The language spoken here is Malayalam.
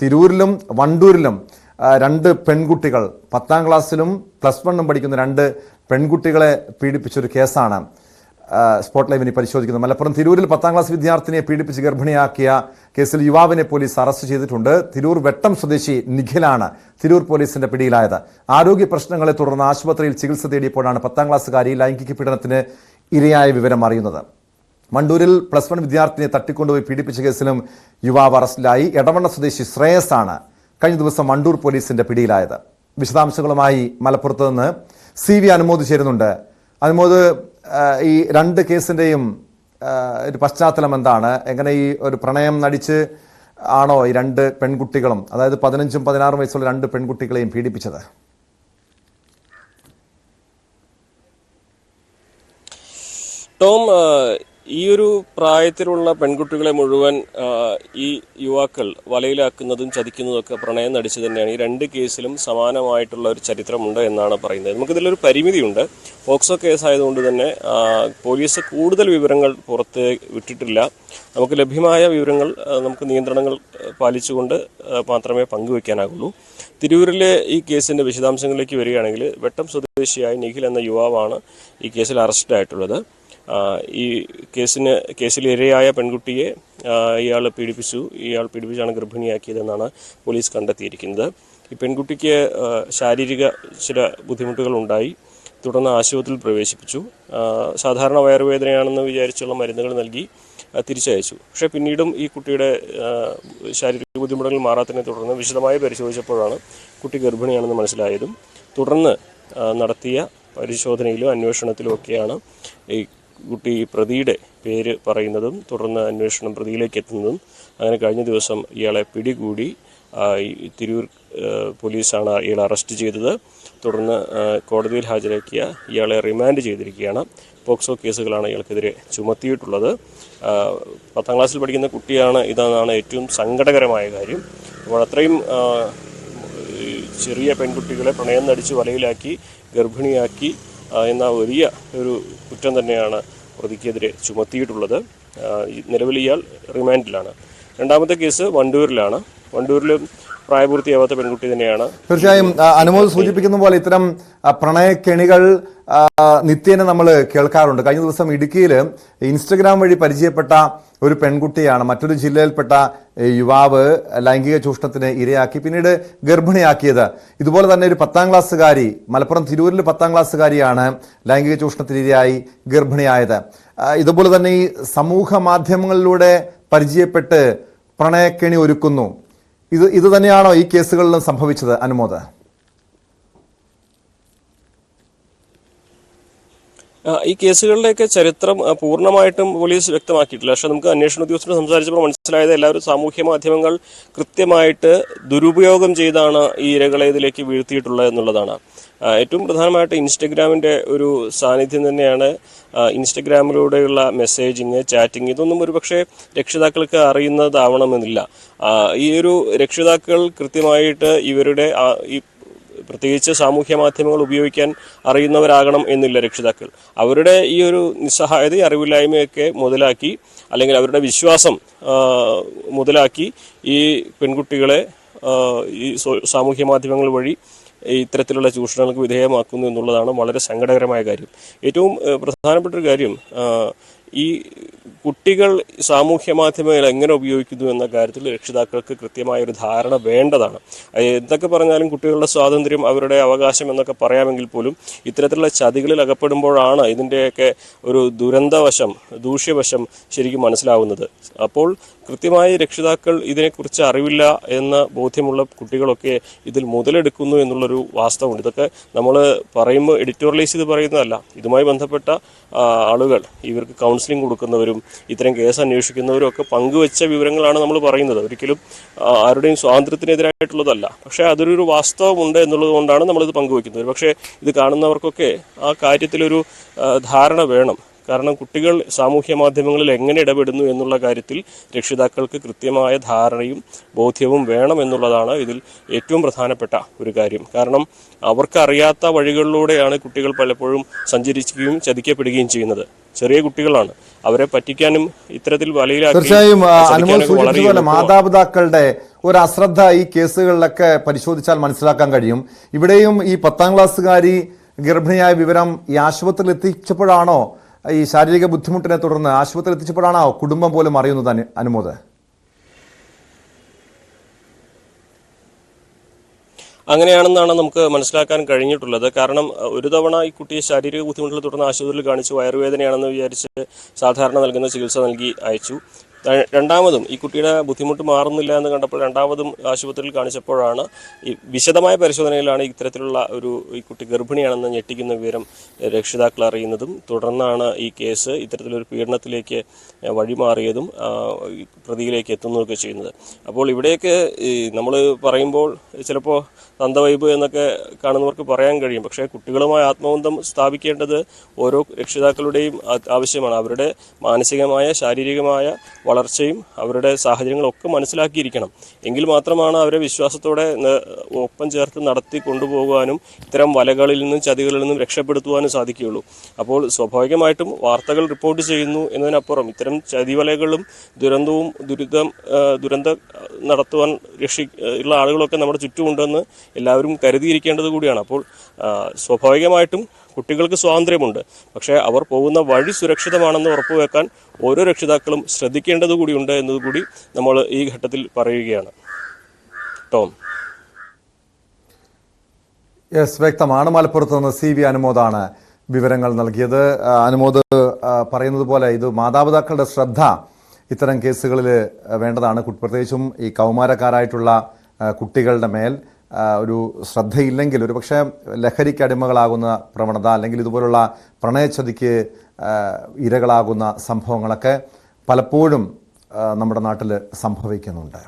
തിരൂരിലും വണ്ടൂരിലും രണ്ട് പെൺകുട്ടികൾ 10ാം ക്ലാസ്സിലും +1 പഠിക്കുന്ന രണ്ട് പെൺകുട്ടികളെ പീഡിപ്പിച്ചൊരു കേസാണ് സ്പോട്ട് ലൈവിനെ പരിശോധിക്കുന്നത്. മലപ്പുറം തിരൂരിൽ 10ാം ക്ലാസ് വിദ്യാർത്ഥിനിയെ പീഡിപ്പിച്ച് ഗർഭിണിയാക്കിയ കേസിൽ യുവാവിനെ പോലീസ് അറസ്റ്റ് ചെയ്തിട്ടുണ്ട്. തിരൂർ വെട്ടം സ്വദേശി നിഖിലാണ് തിരൂർ പോലീസിന്റെ പിടിയിലായത്. ആരോഗ്യ പ്രശ്നങ്ങളെ തുടർന്ന് ആശുപത്രിയിൽ ചികിത്സ തേടിയപ്പോഴാണ് 10ാം ക്ലാസ്സുകാരി ലൈംഗിക പീഡനത്തിന് ഇരയായ വിവരം അറിയുന്നത്. വണ്ടൂരിൽ +1 വിദ്യാർത്ഥിനിയെ തട്ടിക്കൊണ്ടുപോയി പീഡിപ്പിച്ച കേസിലും യുവാവ് അറസ്റ്റിലായി. എടവണ്ണ സ്വദേശി ശ്രേയസാണ് കഴിഞ്ഞ ദിവസം വണ്ടൂർ പോലീസിന്റെ പിടിയിലായത്. വിശദാംശങ്ങളുമായി മലപ്പുറത്ത് നിന്ന് CV അനുമോദ് ചേരുന്നുണ്ട്. അനുമോദ്, ഈ രണ്ട് കേസിന്റെയും ഒരു പശ്ചാത്തലം എന്താണ്? എങ്ങനെ ഈ ഒരു പ്രണയം നടിച്ച് ആണോ ഈ രണ്ട് പെൺകുട്ടികളും, അതായത് 15ഉം 16ഉം വയസ്സുള്ള രണ്ട് പെൺകുട്ടികളെയും പീഡിപ്പിച്ചത്? ടോം, ഈ ഒരു പ്രായത്തിലുള്ള പെൺകുട്ടികളെ മുഴുവൻ ഈ യുവാക്കൾ വലയിലാക്കുന്നതും ചതിക്കുന്നതും ഒക്കെ പ്രണയം നടിച്ചു തന്നെയാണ്. ഈ രണ്ട് കേസിലും സമാനമായിട്ടുള്ള ഒരു ചരിത്രമുണ്ട് എന്നാണ് പറയുന്നത്. നമുക്കിതിലൊരു പരിമിതിയുണ്ട്. പോക്സോ കേസായതുകൊണ്ട് തന്നെ പോലീസ് കൂടുതൽ വിവരങ്ങൾ പുറത്ത് വിട്ടിട്ടില്ല. നമുക്ക് ലഭ്യമായ വിവരങ്ങൾ നമുക്ക് നിയന്ത്രണങ്ങൾ പാലിച്ചുകൊണ്ട് മാത്രമേ പങ്കുവയ്ക്കാനാകുള്ളൂ. തിരൂരിലെ ഈ കേസിൻ്റെ വിശദാംശങ്ങളിലേക്ക് വരികയാണെങ്കിൽ, വെട്ടം സ്വദേശിയായ നിഖിൽ എന്ന യുവാവാണ് ഈ കേസിൽ അറസ്റ്റായിട്ടുള്ളത്. ഈ കേസിൽ ഇരയായ പെൺകുട്ടിയെ ഇയാൾ പീഡിപ്പിച്ചാണ് ഗർഭിണിയാക്കിയതെന്നാണ് പോലീസ് കണ്ടെത്തിയിരിക്കുന്നത്. ഈ പെൺകുട്ടിക്ക് ശാരീരിക ചില ബുദ്ധിമുട്ടുകൾ ഉണ്ടായി. തുടർന്ന് ആശുപത്രിയിൽ പ്രവേശിപ്പിച്ചു. സാധാരണ വയറുവേദനയാണെന്ന് വിചാരിച്ചുള്ള മരുന്നുകൾ നൽകി തിരിച്ചയച്ചു. പക്ഷേ പിന്നീടും ഈ കുട്ടിയുടെ ശാരീരിക ബുദ്ധിമുട്ടുകൾ മാറാത്തതിനെ തുടർന്ന് വിശദമായി പരിശോധിച്ചപ്പോഴാണ് കുട്ടി ഗർഭിണിയാണെന്ന് മനസ്സിലായതും തുടർന്ന് നടത്തിയ പരിശോധനയിലും അന്വേഷണത്തിലും ഒക്കെയാണ് ഈ കുട്ടി പ്രതിയുടെ പേര് പറയുന്നതും തുടർന്ന് അന്വേഷണം പ്രതിയിലേക്ക് എത്തുന്നതും. അങ്ങനെ കഴിഞ്ഞ ദിവസം ഇയാളെ പിടികൂടി തിരൂർ പോലീസാണ് ഇയാളെ അറസ്റ്റ് ചെയ്തത്. തുടർന്ന് കോടതിയിൽ ഹാജരാക്കിയ ഇയാളെ റിമാൻഡ് ചെയ്തിരിക്കുകയാണ്. പോക്സോ കേസുകളാണ് ഇയാൾക്കെതിരെ ചുമത്തിയിട്ടുള്ളത്. 10ാം ക്ലാസ്സിൽ പഠിക്കുന്ന കുട്ടിയാണ് ഇതെന്നാണ് ഏറ്റവും സങ്കടകരമായ കാര്യം. അപ്പോൾ അത്രയും ചെറിയ പെൺകുട്ടികളെ പ്രണയം നടിച്ച് വലയിലാക്കി ഗർഭിണിയാക്കി എന്ന വലിയ ഒരു കുറ്റം തന്നെയാണ് പ്രതിക്കെതിരെ ചുമത്തിയിട്ടുള്ളത്. നിലവിൽ ഇയാൾ റിമാൻഡിലാണ്. രണ്ടാമത്തെ കേസ് വണ്ടൂരിലാണ്. വണ്ടൂരിലും പ്രായപൂർത്തിയാവാത്ത പെൺകുട്ടി തന്നെയാണ്. തീർച്ചയായും അനുമോദ് സൂചിപ്പിക്കുന്ന പോലെ ഇത്തരം പ്രണയക്കെണികൾ നിത്യേന നമ്മൾ കേൾക്കാറുണ്ട്. കഴിഞ്ഞ ദിവസം ഇടുക്കിയിൽ ഇൻസ്റ്റഗ്രാം വഴി പരിചയപ്പെട്ട ഒരു പെൺകുട്ടിയാണ് മറ്റൊരു ജില്ലയിൽപ്പെട്ട യുവാവ് ലൈംഗിക ചൂഷണത്തിന് ഇരയാക്കി പിന്നീട് ഗർഭിണിയാക്കിയത്. ഇതുപോലെ തന്നെ ഒരു 10ാം ക്ലാസ്സുകാരി, മലപ്പുറം തിരൂരിൽ 10ാം ക്ലാസ്സുകാരിയാണ് ലൈംഗിക ചൂഷണത്തിന് ഇരയായി ഗർഭിണിയായത്. ഇതുപോലെ തന്നെ ഈ സമൂഹ മാധ്യമങ്ങളിലൂടെ പരിചയപ്പെട്ട് പ്രണയക്കെണി ഒരുക്കുന്നു. ഇത് തന്നെയാണോ ഈ കേസുകളിലും സംഭവിച്ചത് അനുമോദ്? ഈ കേസുകളുടെയൊക്കെ ചരിത്രം പൂർണ്ണമായിട്ടും പോലീസ് വ്യക്തമാക്കിയിട്ടില്ല. പക്ഷേ നമുക്ക് അന്വേഷണ ഉദ്യോഗസ്ഥരോട് സംസാരിച്ചപ്പോൾ മനസ്സിലായത് എല്ലാവരും സാമൂഹ്യ മാധ്യമങ്ങൾ കൃത്യമായിട്ട് ദുരുപയോഗം ചെയ്താണ് ഈ ഇരകളെ ഇതിലേക്ക് വീഴ്ത്തിയിട്ടുള്ളത് എന്നുള്ളതാണ്. ഏറ്റവും പ്രധാനമായിട്ട് ഇൻസ്റ്റഗ്രാമിൻ്റെ ഒരു സാന്നിധ്യം തന്നെയാണ്. ഇൻസ്റ്റഗ്രാമിലൂടെയുള്ള മെസ്സേജിങ്, ചാറ്റിങ് ഇതൊന്നും ഒരുപക്ഷെ രക്ഷിതാക്കൾക്ക് അറിയുന്നതാവണമെന്നില്ല. ഈ ഒരു രക്ഷിതാക്കൾ കൃത്യമായിട്ട് ഇവരുടെ ഈ പ്രത്യേകിച്ച് സാമൂഹ്യ മാധ്യമങ്ങൾ ഉപയോഗിക്കാൻ അറിയുന്നവരാകണം എന്നില്ല രക്ഷിതാക്കൾ. അവരുടെ ഈ ഒരു നിസ്സഹായത, അറിവില്ലായ്മയൊക്കെ മുതലാക്കി അല്ലെങ്കിൽ അവരുടെ വിശ്വാസം മുതലാക്കി ഈ പെൺകുട്ടികളെ ഈ സാമൂഹ്യ മാധ്യമങ്ങൾ വഴി ഇത്തരത്തിലുള്ള ചൂഷണങ്ങൾക്ക് വിധേയമാക്കുന്നു എന്നുള്ളതാണ് വളരെ സങ്കടകരമായ കാര്യം. ഏറ്റവും പ്രധാനപ്പെട്ട ഒരു കാര്യം, ഈ കുട്ടികൾ സാമൂഹ്യ മാധ്യമങ്ങൾ എങ്ങനെ ഉപയോഗിക്കുന്നു എന്ന കാര്യത്തിൽ രക്ഷിതാക്കൾക്ക് കൃത്യമായ ഒരു ധാരണ വേണ്ടതാണ്. എന്തൊക്കെ പറഞ്ഞാലും കുട്ടികളുടെ സ്വാതന്ത്ര്യം, അവരുടെ അവകാശം എന്നൊക്കെ പറയാമെങ്കിൽ പോലും ഇത്തരത്തിലുള്ള ചതികളിൽ അകപ്പെടുമ്പോഴാണ് ഇതിൻ്റെയൊക്കെ ഒരു ദുരന്തവശം, ദൂഷ്യവശം ശരിക്കും മനസ്സിലാവുന്നത്. അപ്പോൾ കൃത്യമായി രക്ഷിതാക്കൾ ഇതിനെക്കുറിച്ച് അറിവില്ല എന്ന ബോധ്യമുള്ള കുട്ടികളൊക്കെ ഇതിൽ മുതലെടുക്കുന്നു എന്നുള്ളൊരു വാസ്തവമുണ്ട്. ഇതൊക്കെ നമ്മൾ പറയുമ്പോൾ എഡിറ്റോറിയലൈസ് ചെയ്ത് പറയുന്നതല്ല. ഇതുമായി ബന്ധപ്പെട്ട ആളുകൾ, ഇവർക്ക് കൗൺസിലിംഗ് കൊടുക്കുന്നവരും ഇത്തരം കേസ് അന്വേഷിക്കുന്നവരും ഒക്കെ പങ്കുവെച്ച വിവരങ്ങളാണ് നമ്മൾ പറയുന്നത്. ഒരിക്കലും ആരുടെയും സ്വാതന്ത്ര്യത്തിനെതിരായിട്ടുള്ളതല്ല. പക്ഷേ അതൊരു വാസ്തവമുണ്ട് എന്നുള്ളത് കൊണ്ടാണ് നമ്മളിത് പങ്കുവെക്കുന്നത്. പക്ഷേ ഇത് കാണുന്നവർക്കൊക്കെ ആ കാര്യത്തിലൊരു ധാരണ വേണം. കാരണം കുട്ടികൾ സാമൂഹ്യ മാധ്യമങ്ങളിൽ എങ്ങനെ ഇടപെടുന്നു എന്നുള്ള കാര്യത്തിൽ രക്ഷിതാക്കൾക്ക് കൃത്യമായ ധാരണയും ബോധ്യവും വേണം എന്നുള്ളതാണ് ഇതിൽ ഏറ്റവും പ്രധാനപ്പെട്ട ഒരു കാര്യം. കാരണം അവർക്കറിയാത്ത വഴികളിലൂടെയാണ് കുട്ടികൾ പലപ്പോഴും സഞ്ചരിക്കുകയും ചതിക്കപ്പെടുകയും ചെയ്യുന്നത്. ചെറിയ കുട്ടികളാണ്, അവരെ പറ്റിക്കാനും ഇത്തരത്തിൽ വലയിലാക്കി തീർച്ചയായും മാതാപിതാക്കളുടെ ഒരു അശ്രദ്ധ ഈ കേസുകളിലൊക്കെ പരിശോധിച്ചാൽ മനസ്സിലാക്കാൻ കഴിയും. ഇവിടെയും ഈ 10ാം ക്ലാസ്സുകാരി ഗർഭിണിയായ വിവരം ഈ ആശുപത്രിയിൽ എത്തിച്ചപ്പോഴാണോ, ഈ ശാരീരിക ബുദ്ധിമുട്ടിനെ തുടർന്ന് ആശുപത്രിയിൽ എത്തിച്ചപ്പോഴാണോ കുടുംബം പോലും അറിയുന്നത് അനുമോദ്? അങ്ങനെയാണെന്നാണ് നമുക്ക് മനസ്സിലാക്കാൻ കഴിഞ്ഞിട്ടുള്ളത്. കാരണം ഒരു തവണ ഈ കുട്ടിയെ ശാരീരിക ബുദ്ധിമുട്ടുകൾ തുടർന്ന് ആശുപത്രിയിൽ കാണിച്ചു, വയറുവേദനയാണെന്ന് വിചാരിച്ച് സാധാരണ നൽകുന്ന ചികിത്സ നൽകി അയച്ചു. രണ്ടാമതും ഈ കുട്ടിയുടെ ബുദ്ധിമുട്ട് മാറുന്നില്ല എന്ന് കണ്ടപ്പോൾ രണ്ടാമതും ആശുപത്രിയിൽ കാണിച്ചപ്പോഴാണ് ഈ വിശദമായ പരിശോധനയിലാണ് ഇത്തരത്തിലുള്ള ഈ കുട്ടി ഗർഭിണിയാണെന്ന് ഞെട്ടിക്കുന്ന വിവരം രക്ഷിതാക്കൾ അറിയുന്നതും. തുടർന്നാണ് ഈ കേസ് ഇത്തരത്തിലൊരു പീഡനത്തിലേക്ക് വഴിമാറിയതും പ്രതിയിലേക്ക് എത്തുന്നതൊക്കെ ചെയ്യുന്നത്. അപ്പോൾ ഇവിടെയൊക്കെ നമ്മൾ പറയുമ്പോൾ ചിലപ്പോൾ തന്തവൈബ് എന്നൊക്കെ കാണുന്നവർക്ക് പറയാൻ കഴിയും. പക്ഷേ കുട്ടികളുമായി ആത്മബന്ധം സ്ഥാപിക്കേണ്ടത് ഓരോ രക്ഷിതാക്കളുടെയും ആവശ്യമാണ്. അവരുടെ മാനസികമായ ശാരീരികമായ വളർച്ചയും അവരുടെ സാഹചര്യങ്ങളും ഒക്കെ മനസ്സിലാക്കിയിരിക്കണം. എങ്കിൽ മാത്രമാണ് അവരെ വിശ്വാസത്തോടെ ഒപ്പം ചേർത്ത് നടത്തി കൊണ്ടുപോകാനും ഇത്തരം വലകളിൽ നിന്നും ചതികളിൽ നിന്നും രക്ഷപ്പെടുത്തുവാനും സാധിക്കുകയുള്ളൂ. അപ്പോൾ സ്വാഭാവികമായിട്ടും വാർത്തകൾ റിപ്പോർട്ട് ചെയ്യുന്നു എന്നതിനപ്പുറം ഇത്തരം ചതിവലകളും ദുരന്തം നടത്തുവാൻ ഉള്ള ആളുകളൊക്കെ നമ്മുടെ ചുറ്റുമുണ്ടെന്ന് എല്ലാവരും കരുതിയിരിക്കേണ്ടത് കൂടിയാണ്. അപ്പോൾ സ്വാഭാവികമായിട്ടും കുട്ടികൾക്ക് സ്വാതന്ത്ര്യമുണ്ട്, പക്ഷേ അവർ പോകുന്ന വഴി സുരക്ഷിതമാണെന്ന് ഉറപ്പുവെക്കാൻ ഓരോ രക്ഷിതാക്കളും ശ്രദ്ധിക്കേണ്ടത് കൂടിയുണ്ട് എന്നതുകൂടി നമ്മൾ ഈ ഘട്ടത്തിൽ പറയുകയാണ്. ടോം. യെസ്, വ്യക്തമാണ്. മലപ്പുറത്ത് നിന്ന് CV അനുമോദാണ് വിവരങ്ങൾ നൽകിയത്. അനുമോദ് പറയുന്നത് പോലെ ഇത് മാതാപിതാക്കളുടെ ശ്രദ്ധ ഇത്തരം കേസുകളിൽ വേണ്ടതാണ്. പ്രത്യേകിച്ചും ഈ കൗമാരക്കാരായിട്ടുള്ള കുട്ടികളുടെ മേൽ ഒരു ശ്രദ്ധയില്ലെങ്കിൽ ഒരു പക്ഷേ ലഹരിക്ക് അടിമകളാകുന്ന പ്രവണത അല്ലെങ്കിൽ ഇതുപോലുള്ള പ്രണയച്ചതിക്ക് ഇരകളാകുന്ന സംഭവങ്ങളൊക്കെ പലപ്പോഴും നമ്മുടെ നാട്ടിൽ സംഭവിക്കുന്നുണ്ട്.